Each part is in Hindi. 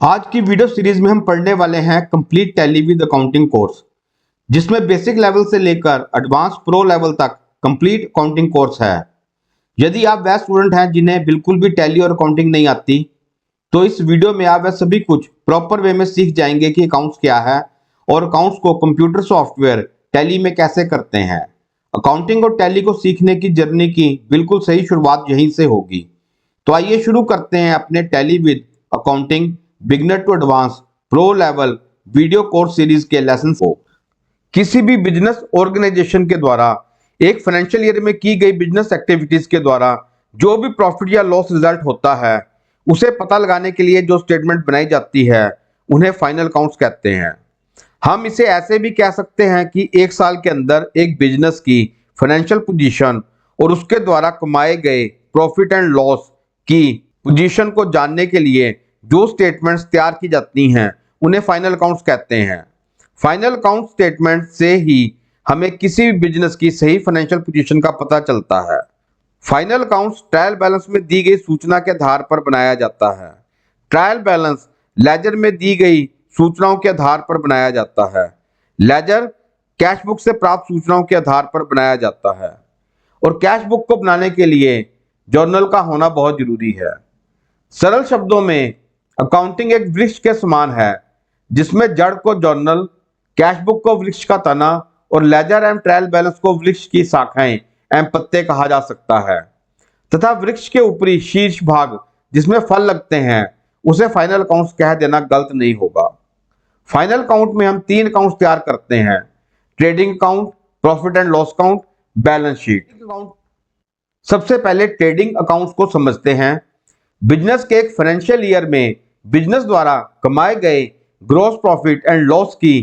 आज की वीडियो सीरीज में हम पढ़ने वाले हैं complete tally with accounting course, जिसमें बेसिक लेवल से लेकर एडवांस प्रो लेवल तक कंप्लीट अकाउंटिंग कोर्स है। यदि आप वह स्टूडेंट हैं जिन्हें बिल्कुल भी टैली और अकाउंटिंग नहीं आती, तो इस वीडियो में आप वह सभी कुछ प्रॉपर वे में सीख जाएंगे कि अकाउंट्स क्या है और अकाउंट्स को कंप्यूटर सॉफ्टवेयर टैली में कैसे करते हैं। अकाउंटिंग और टैली को सीखने की जर्नी की बिल्कुल सही शुरुआत यहीं से होगी। तो आइए शुरू करते हैं अपने Tally with accounting beginner to advance pro level video course series के लेसन को। किसी भी बिजनेस ऑर्गेनाइजेशन के द्वारा एक फाइनेंशियल ईयर में की गई बिजनेस एक्टिविटीज के द्वारा जो भी प्रॉफिट या लॉस रिजल्ट होता है, उसे पता लगाने के लिए जो स्टेटमेंट बनाई जाती है उन्हें फाइनल अकाउंट्स कहते हैं। हम इसे ऐसे भी कह सकते हैं कि एक साल के अंदर एक बिजनेस की फाइनेंशियल पोजीशन और उसके द्वारा कमाए गए प्रॉफिट एंड लॉस की पोजीशन को जानने के लिए जो स्टेटमेंट्स तैयार की जाती हैं उन्हें फाइनल अकाउंट्स कहते हैं। फाइनल अकाउंट स्टेटमेंट से ही हमें किसी भी बिजनेस की सही फाइनेंशियल पोजीशन का पता चलता है। फाइनल अकाउंट्स ट्रायल बैलेंस में दी गई सूचना के आधार पर बनाया जाता है। ट्रायल बैलेंस लेजर में दी गई सूचनाओं के आधार पर बनाया जाता है। लेजर कैश बुक से प्राप्त सूचनाओं के आधार पर बनाया जाता है और कैश बुक को बनाने के लिए जर्नल का होना बहुत जरूरी है। सरल शब्दों में अकाउंटिंग एक वृक्ष के समान है, जिसमें जड़ को जर्नल, कैश बुक को वृक्ष का तना और लेजर एंड ट्रायल बैलेंस को वृक्ष की शाखाएं एवं पत्ते कहा जा सकता है, तथा वृक्ष के ऊपरी शीर्ष भाग जिसमें फल लगते हैं उसे फाइनल अकाउंट्स कह देना गलत नहीं होगा। फाइनल अकाउंट में हम 3 अकाउंट्स तैयार करते हैं: trading account, profit and loss account, balance sheet. सबसे पहले ट्रेडिंग अकाउंट्स को समझते हैं। बिजनेस के एक फाइनेंशियल ईयर में बिजनेस द्वारा कमाए गए ग्रॉस प्रॉफिट एंड लॉस की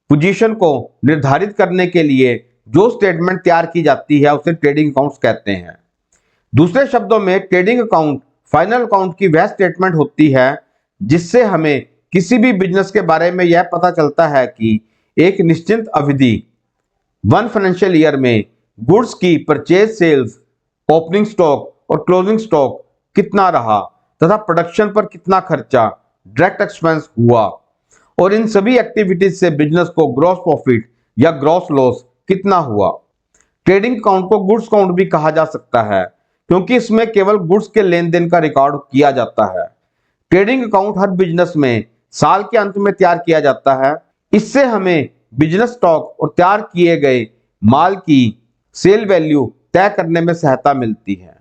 पोजीशन को निर्धारित करने के लिए जो स्टेटमेंट तैयार की जाती है उसे ट्रेडिंग अकाउंट्स कहते हैं। दूसरे शब्दों में ट्रेडिंग अकाउंट फाइनल अकाउंट की वह स्टेटमेंट होती है जिससे हमें किसी भी बिजनेस के बारे में यह पता चलता है कि एक निश्चित अवधि 1 फाइनेंशियल ईयर में गुड्स की परचेज, सेल्स, ओपनिंग स्टॉक और क्लोजिंग स्टॉक कितना रहा तथा प्रोडक्शन पर कितना खर्चा, डायरेक्ट एक्सपेंस हुआ, और इन सभी एक्टिविटीज से बिजनेस को ग्रॉस प्रॉफिट या ग्रॉस लॉस कितना हुआ। ट्रेडिंग अकाउंट को गुड्स अकाउंट भी कहा जा सकता है क्योंकि इसमें केवल गुड्स के लेन देन का रिकॉर्ड किया जाता है। ट्रेडिंग अकाउंट हर बिजनेस में साल के अंत में तैयार किया जाता है। इससे हमें बिजनेस स्टॉक और तैयार किए गए माल की सेल वैल्यू तय करने में सहायता मिलती है।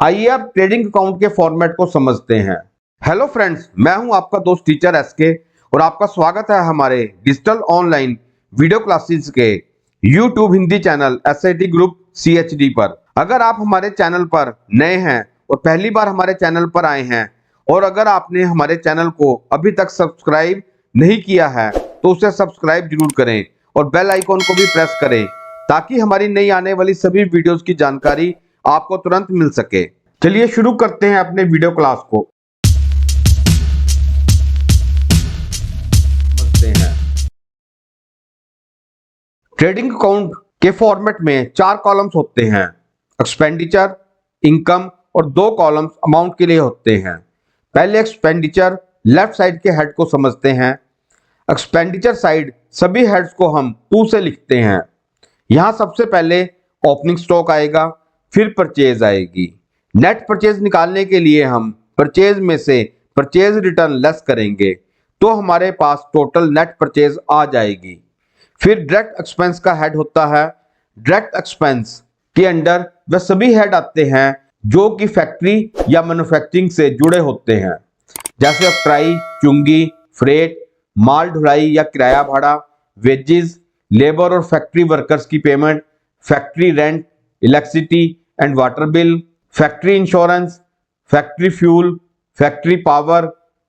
आइए अब ट्रेडिंग अकाउंट के फॉर्मेट को समझते हैं। हेलो फ्रेंड्स, मैं हूं आपका दोस्त टीचर एसके और आपका स्वागत है हमारे डिजिटल ऑनलाइन वीडियो क्लासेस के YouTube Hindi channel SIT group CHD पर। अगर आप हमारे चैनल पर नए हैं और पहली बार हमारे चैनल पर आए हैं और अगर आपने हमारे चैनल को अभी तक सब्सक्राइब नहीं किया है तो उसे सब्सक्राइब जरूर करें और बेल आइकॉन को भी प्रेस करें ताकि हमारी नई आने वाली सभी वीडियोस की जानकारी आपको तुरंत मिल सके। चलिए शुरू करते हैं अपने वीडियो क्लास को। ट्रेडिंग अकाउंट के फॉर्मेट में 4 कॉलम्स होते हैं: एक्सपेंडिचर, इनकम, और 2 कॉलम्स अमाउंट के लिए होते हैं। पहले एक्सपेंडिचर लेफ्ट साइड के हेड को समझते हैं। एक्सपेंडिचर साइड सभी हेड्स को हम 2 से लिखते हैं। यहां सबसे पहले ओपनिंग स्टॉक आएगा, फिर परचेज आएगी। नेट परचेज निकालने के लिए हम परचेज में से परचेज रिटर्न लेस करेंगे तो हमारे पास टोटल नेट परचेज आ जाएगी। फिर डायरेक्ट एक्सपेंस का हेड होता है। डायरेक्ट एक्सपेंस के अंडर वह सभी हेड आते हैं जो कि फैक्ट्री या मैन्युफैक्चरिंग से जुड़े होते हैं, जैसे फ्राई, चुंगी, फ्रेट, माल ढुलाई या किराया भाड़ा, वेजेस, लेबर और फैक्ट्री वर्कर्स की payment, factory rent, electricity and water bill, factory insurance, factory fuel, factory power,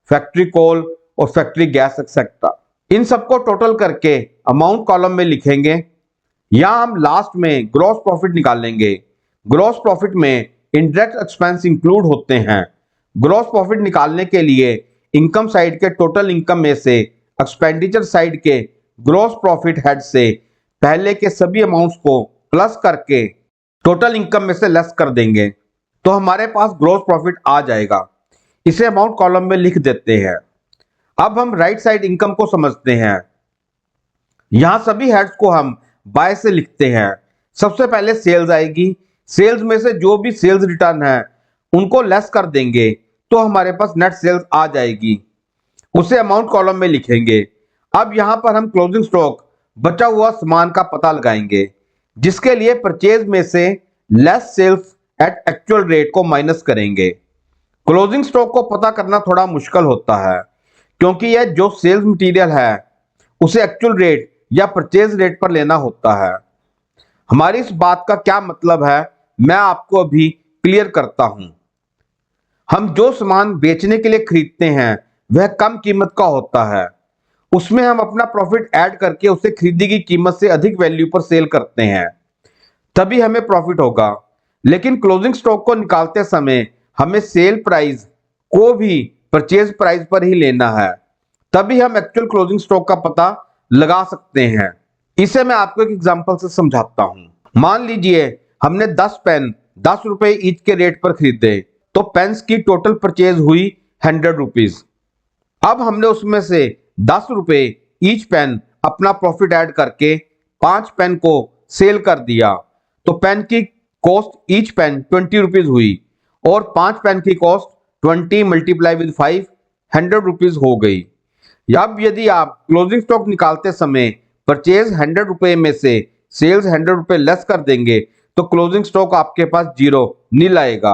factory coal और फैक्ट्री गैस एक्सेट्रा। इन सबको टोटल करके अमाउंट कॉलम में लिखेंगे। यहां हम लास्ट में ग्रॉस प्रॉफिट निकालेंगे। ग्रॉस प्रॉफिट में इनडायरेक्ट एक्सपेंस इंक्लूड होते हैं। ग्रॉस प्रॉफिट निकालने के लिए इनकम साइड के टोटल इनकम में से एक्सपेंडिचर साइड के ग्रॉस प्रॉफिट हेड से पहले के सभी अमाउंट्स को प्लस करके टोटल इनकम में से लेस कर देंगे तो हमारे पास ग्रॉस प्रॉफिट आ जाएगा। इसे अमाउंट कॉलम में लिख देते हैं। अब हम राइट साइड इनकम को समझते हैं। यहां सभी हेड्स को हम बाय से लिखते हैं। सबसे पहले सेल्स आएगी, सेल्स में से जो भी सेल्स रिटर्न है उनको लेस कर देंगे तो हमारे पास नेट सेल्स आ जाएगी, उसे अमाउंट कॉलम में लिखेंगे। अब यहां पर हम क्लोजिंग स्टॉक बचा हुआ सामान का पता लगाएंगे, जिसके लिए परचेज में से less sales at actual rate को माइनस करेंगे। क्लोजिंग स्टॉक को पता करना थोड़ा मुश्किल होता है, क्योंकि यह जो सेल्स मटेरियल है उसे एक्चुअल रेट या परचेज रेट पर लेना होता है। हमारी इस बात का क्या मतलब है, मैं आपको अभी क्लियर करता हूं। हम जो सामान बेचने के लिए खरीदते हैं वह कम कीमत का होता है, उसमें हम अपना प्रॉफिट ऐड करके उसे खरीदी गई कीमत से अधिक वैल्यू पर सेल करते हैं, तभी हमें प्रॉफिट होगा। लेकिन क्लोजिंग स्टॉक को निकालते समय हमें सेल प्राइस को भी परचेज प्राइस पर ही लेना है, तभी हम एक्चुअल क्लोजिंग स्टॉक का पता लगा सकते हैं। इसे मैं आपको एक एग्जांपल से समझाता हूं। मान लीजिए हमने 10 पेन 10 रुपए ईच के रेट पर खरीदे, तो पेन्स की टोटल परचेज हुई 100 रुपीज। अब हमने उसमें से 10 रुपए ईच पेन अपना प्रॉफिट ऐड करके 5 पेन को सेल कर दिया, तो पेन की कॉस्ट ईच पेन 20 रुपीज हुई और 5 पेन की कॉस्ट 20 मल्टीप्लाई विद 5 100 रुपीज हो गई। अब यदि आप क्लोजिंग स्टॉक निकालते समय परचेज 100 रुपए में से सेल्स 100 रुपए लेस कर देंगे तो क्लोजिंग स्टॉक आपके पास जीरो नील आएगा।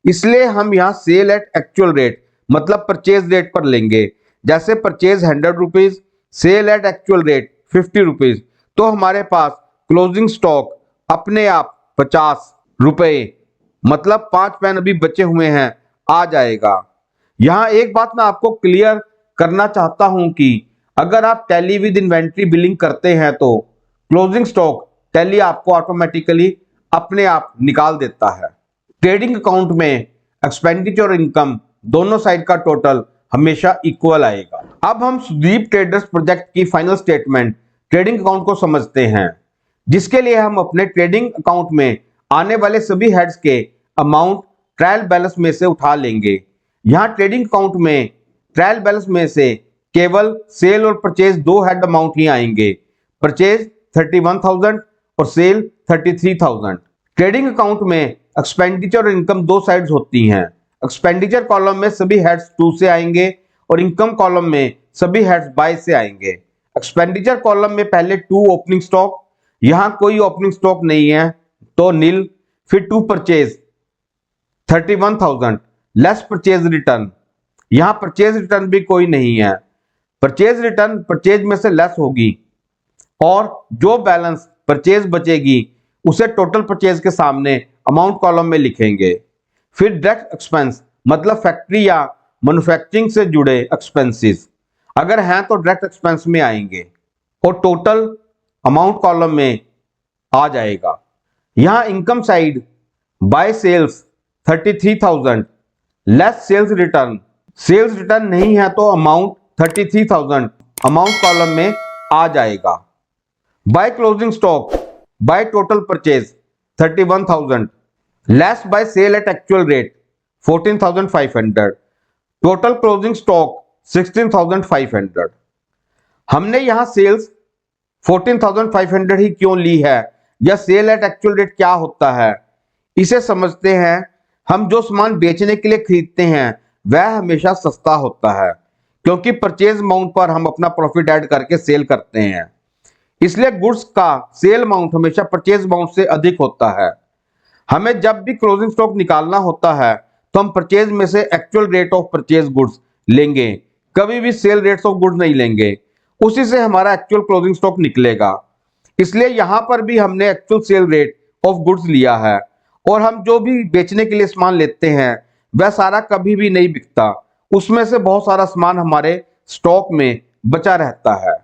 इसलिए हम यहाँ सेल एट एक्चुअल रेट मतलब परचेज रेट पर लेंगे। जैसे purchase 100 rupees, sale at actual rate 50 rupees, तो हमारे पास क्लोजिंग स्टॉक अपने आप 50 रुपए मतलब 5 पेन अभी बचे हुए हैं आ जाएगा। यहां एक बात मैं आपको क्लियर करना चाहता हूं कि अगर आप टैली विद इन्वेंट्री बिलिंग करते हैं तो क्लोजिंग स्टॉक टैली आपको ऑटोमेटिकली अपने आप निकाल देता है। ट्रेडिंग अकाउंट में एक्सपेंडिचर और इनकम दोनों साइड का टोटल हमेशा इक्वल आएगा। अब हम सुदीप ट्रेडर्स प्रोजेक्ट की फाइनल स्टेटमेंट ट्रेडिंग अकाउंट को समझते हैं, जिसके लिए हम अपने ट्रेडिंग अकाउंट में आने वाले सभी हेड्स के अमाउंट ट्रायल बैलेंस में से उठा लेंगे। यहां ट्रेडिंग अकाउंट में ट्रायल बैलेंस में से केवल सेल और परचेज दो हेड अमाउंट ही आएंगे, परचेज 31,000 और सेल 33,000। ट्रेडिंग अकाउंट में एक्सपेंडिचर और इनकम दो साइड्स होती हैं। एक्सपेंडिचर कॉलम में सभी हेड्स टू से आएंगे और इनकम कॉलम में सभी हेड्स बाय से आएंगे। एक्सपेंडिचर कॉलम में पहले टू ओपनिंग स्टॉक, यहां कोई ओपनिंग स्टॉक नहीं है तो नील, फिर to purchase 31,000 less purchase return, यहां परचेज रिटर्न भी कोई नहीं है, परचेज रिटर्न परचेज में से लेस होगी और जो बैलेंस परचेज बचेगी उसे टोटल परचेज के सामने अमाउंट कॉलम में लिखेंगे। फिर डायरेक्ट एक्सपेंस मतलब फैक्ट्री या मैन्युफैक्चरिंग से जुड़े एक्सपेंसेस अगर हैं तो डायरेक्ट एक्सपेंस में आएंगे और टोटल अमाउंट कॉलम में आ जाएगा। यहां income side by sales 33,000 less sales return नहीं है तो अमाउंट 33,000 अमाउंट कॉलम में आ जाएगा। By closing stock by total purchase 31,000 less by sale at actual rate 14,500, total closing stock 16,500। हमने यहां सेल्स 14,500 ही क्यों ली है या सेल एट एक्चुअल रेट क्या होता है, इसे समझते हैं। हम जो सामान बेचने के लिए खरीदते हैं वह हमेशा सस्ता होता है, क्योंकि परचेज अमाउंट पर हम अपना प्रॉफिट ऐड करके सेल करते हैं। इसलिए गुड्स का सेल अमाउंट हमेशा परचेज अमाउंट से अधिक होता है। हमें जब भी क्लोजिंग स्टॉक निकालना होता है तो हम परचेज में से actual rate of purchase goods लेंगे, कभी भी सेल रेट्स ऑफ गुड्स नहीं लेंगे, उसी से हमारा एक्चुअल क्लोजिंग स्टॉक निकलेगा। इसलिए यहां पर भी हमने actual sale rate of goods लिया है और हम जो भी बेचने के लिए सामान लेते हैं वह सारा कभी भी नहीं बिकता, उसमें से बहुत सारा सामान हमारे स्टॉक में बचा रहता है।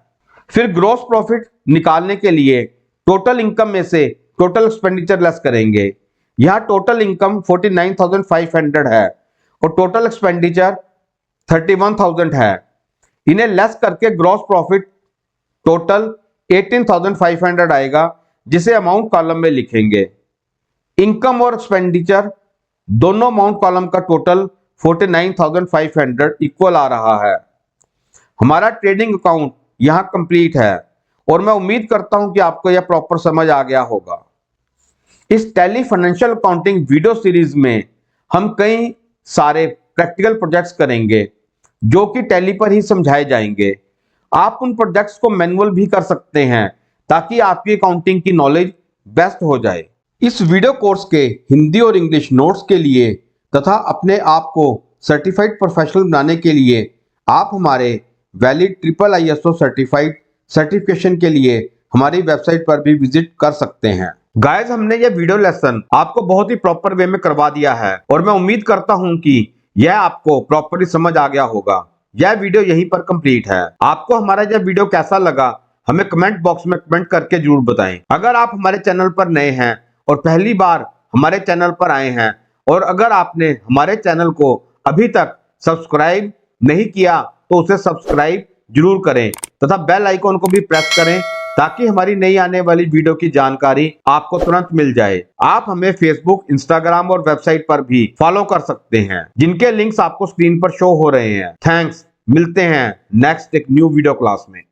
फिर ग्रॉस प्रॉफिट निकालने के लिए टोटल इनकम में से टोटल एक्सपेंडिचर लेस करेंगे। यहां टोटल इनकम 49,500 है और टोटल एक्सपेंडिचर 31,000 है। इन्हें लेस करके ग्रॉस प्रॉफिट टोटल 18,500 आएगा, जिसे अमाउंट कॉलम में लिखेंगे। इनकम और एक्सपेंडिचर दोनों अमाउंट कॉलम का टोटल 49,500 इक्वल आ रहा है। हमारा ट्रेडिंग अकाउंट यहां कंप्लीट है और मैं उम्मीद करता हूं कि आपको यह प्रॉपर समझ आ गया होगा। इस tally financial accounting video series में हम कई सारे प्रैक्टिकल प्रोजेक्ट्स करेंगे जो कि टैली पर ही समझाए जाएंगे। आप उन प्रोजेक्ट्स को मैनुअल भी कर सकते हैं ताकि आपकी अकाउंटिंग की नॉलेज बेस्ट हो जाए। इस वीडियो कोर्स के हिंदी और इंग्लिश नोट्स के लिए तथा अपने आप को सर्टिफाइड प्रोफेशनल बनाने के लिए आप हमारे वैलिड IISO सर्टिफाइड सर्टिफिकेशन के लिए हमारी वेबसाइट पर भी विजिट कर सकते हैं। गाइस, हमने यह वीडियो लेसन आपको बहुत ही प्रॉपर वे में करवा दिया है और मैं उम्मीद करता हूं कि यह आपको प्रॉपरली समझ आ गया होगा। यह वीडियो यहीं पर कंप्लीट है। आपको हमारा यह वीडियो कैसा लगा हमें कमेंट बॉक्स में कमेंट करके जरूर बताएं। अगर आप हमारे चैनल पर नए हैं और पहली बार हमारे चैनल पर आए हैं और अगर आपने हमारे चैनल को अभी तक सब्सक्राइब नहीं किया तो उसे सब्सक्राइब जरूर करें तथा बेल आइकॉन को भी प्रेस करें ताकि हमारी नई आने वाली वीडियो की जानकारी आपको तुरंत मिल जाए। आप हमें फेसबुक, इंस्टाग्राम और वेबसाइट पर भी फॉलो कर सकते हैं जिनके लिंक्स आपको स्क्रीन पर शो हो रहे हैं। थैंक्स, मिलते हैं नेक्स्ट एक न्यू वीडियो क्लास में।